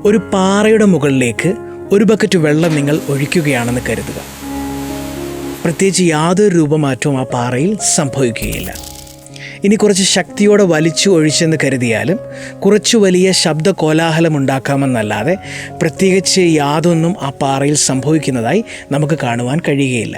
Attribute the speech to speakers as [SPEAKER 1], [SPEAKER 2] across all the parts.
[SPEAKER 1] ഒരു പാറയുടെ മുകളിലേക്ക് ഒരു ബക്കറ്റ് വെള്ളം നിങ്ങൾ ഒഴിക്കുകയാണെന്ന് കരുതുക. പ്രത്യേകിച്ച് യാതൊരു രൂപമാറ്റവും ആ പാറയിൽ സംഭവിക്കുകയില്ല. ഇനി കുറച്ച് ശക്തിയോടെ വലിച്ചു ഒഴിച്ചെന്ന് കരുതിയാലും കുറച്ചു വലിയ ശബ്ദ കോലാഹലം ഉണ്ടാക്കാമെന്നല്ലാതെ പ്രത്യേകിച്ച് യാതൊന്നും ആ പാറയിൽ സംഭവിക്കുന്നതായി നമുക്ക് കാണുവാൻ കഴിയുകയില്ല.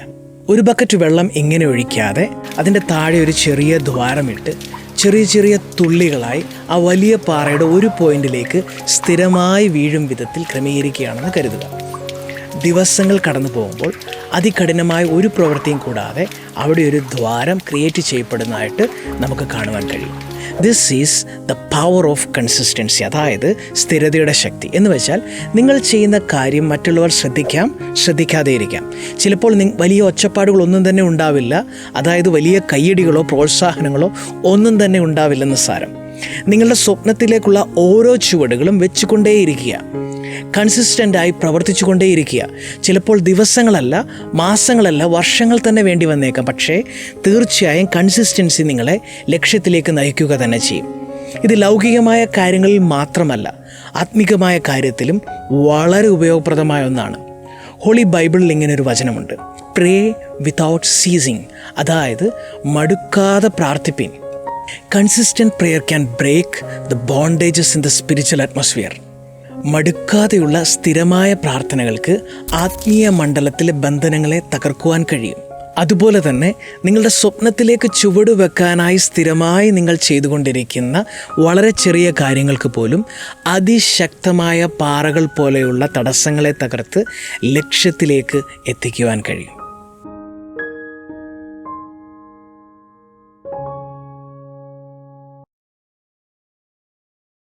[SPEAKER 1] ഒരു ബക്കറ്റ് വെള്ളം ഇങ്ങനെ ഒഴിക്കാതെ അതിൻ്റെ താഴെ ഒരു ചെറിയ ദ്വാരമിട്ട് ചെറിയ ചെറിയ തുള്ളികളായി ആ വലിയ പാറയുടെ ഒരു പോയിന്റിലേക്ക് സ്ഥിരമായി വീഴും വിധത്തിൽ ക്രമീകരിക്കുകയാണെന്ന് കരുതുക. ദിവസങ്ങൾ കടന്നു പോകുമ്പോൾ അതികഠിനമായ ഒരു പ്രവൃത്തിയും കൂടാതെ അവിടെ ഒരു ദ്വാരം ക്രിയേറ്റ് ചെയ്യപ്പെടുന്നതായിട്ട് നമുക്ക് കാണുവാൻ കഴിയും. This is the power of consistency, അതായത് സ്ഥിരതയുടെ ശക്തി. എന്ന് വെച്ചാൽ നിങ്ങൾ ചെയ്യുന്ന കാര്യം മറ്റുള്ളവർ ശ്രദ്ധിക്കാതെ ഇരിക്കാം. ചിലപ്പോൾ വലിയ ഒച്ചപ്പാടുകളൊന്നും തന്നെ ഉണ്ടാവില്ല, അതായത് വലിയ കയ്യടികളോ പ്രോത്സാഹനങ്ങളോ ഒന്നും തന്നെ ഉണ്ടാവില്ലെന്ന് സാരം. നിങ്ങളുടെ സ്വപ്നത്തിലേക്കുള്ള ഓരോ ചുവടുകളും വെച്ചുകൊണ്ടേയിരിക്കുക, കൺസിസ്റ്റൻ്റായി പ്രവർത്തിച്ചു കൊണ്ടേയിരിക്കുക. ചിലപ്പോൾ ദിവസങ്ങളല്ല, മാസങ്ങളല്ല, വർഷങ്ങൾ തന്നെ വേണ്ടി വന്നേക്കാം. പക്ഷേ തീർച്ചയായും കൺസിസ്റ്റൻസി നിങ്ങളെ ലക്ഷ്യത്തിലേക്ക് നയിക്കുക തന്നെ ചെയ്യും. ഇത് ലൗകികമായ കാര്യങ്ങളിൽ മാത്രമല്ല, ആത്മികമായ കാര്യത്തിലും വളരെ ഉപയോഗപ്രദമായ ഒന്നാണ്. ഹോളി ബൈബിളിൽ ഇങ്ങനൊരു വചനമുണ്ട്, പ്രേ വിതൗട്ട് സീസിങ്, അതായത് മടുക്കാതെ പ്രാർത്ഥിപ്പിൻ. Consistent prayer can break the bondages in the spiritual atmosphere. മടുക്കാതെയുള്ള സ്ഥിരമായ പ്രാർത്ഥനകൾക്ക് ആത്മീയ മണ്ഡലത്തിലെ ബന്ധനങ്ങളെ തകർക്കുവാൻ കഴിയും. അതുപോലെ തന്നെ നിങ്ങളുടെ സ്വപ്നത്തിലേക്ക് ചുവട് വെക്കാനായി സ്ഥിരമായി നിങ്ങൾ ചെയ്തുകൊണ്ടിരിക്കുന്ന വളരെ ചെറിയ കാര്യങ്ങൾക്ക് പോലും അതിശക്തമായ പാറകൾ പോലെയുള്ള തടസ്സങ്ങളെ തകർത്ത് ലക്ഷ്യത്തിലേക്ക് എത്തിക്കുവാൻ കഴിയും.